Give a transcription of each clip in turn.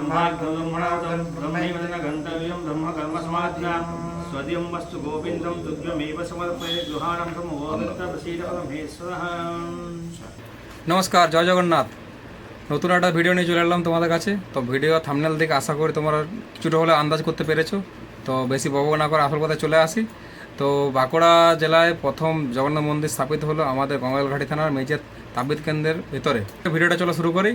ब्रह्माग्रब्रह्मणावतं ब्रह्मैवतेन गन्तव्यं ब्रह्मकर्मसमाधिना स्वदीयं वस्तु गोविन्दं तुभ्यमेव समर्पये गुहानं समोगन्तप्रसीदपरमेश्वरः। নমস্কার, জয় জগন্নাথ। নতুন একটা ভিডিও নিয়ে চলে এলাম তোমাদের কাছে। তো ভিডিও থাম্বনেল দেখে আশা করি তোমরা কিছুটা হলে আন্দাজ করতে পেরেছো। তো বেশি বকবক না করে আসল কথায় চলে আসি। তো বাঁকুড়া জেলায় প্রথম জগন্নাথ মন্দির স্থাপিত হলো আমাদের গঙ্গালঘাটি থানার মেজর তাবিদ কেন্দ্রের ভেতরে। ভিডিওটা চলো শুরু করি।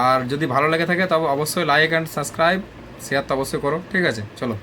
আর যদি ভালো লেগে থাকে তবে অবশ্যই লাইক অ্যান্ড সাবস্ক্রাইব, শেয়ার তো অবশ্যই করো, ঠিক আছে? চলো।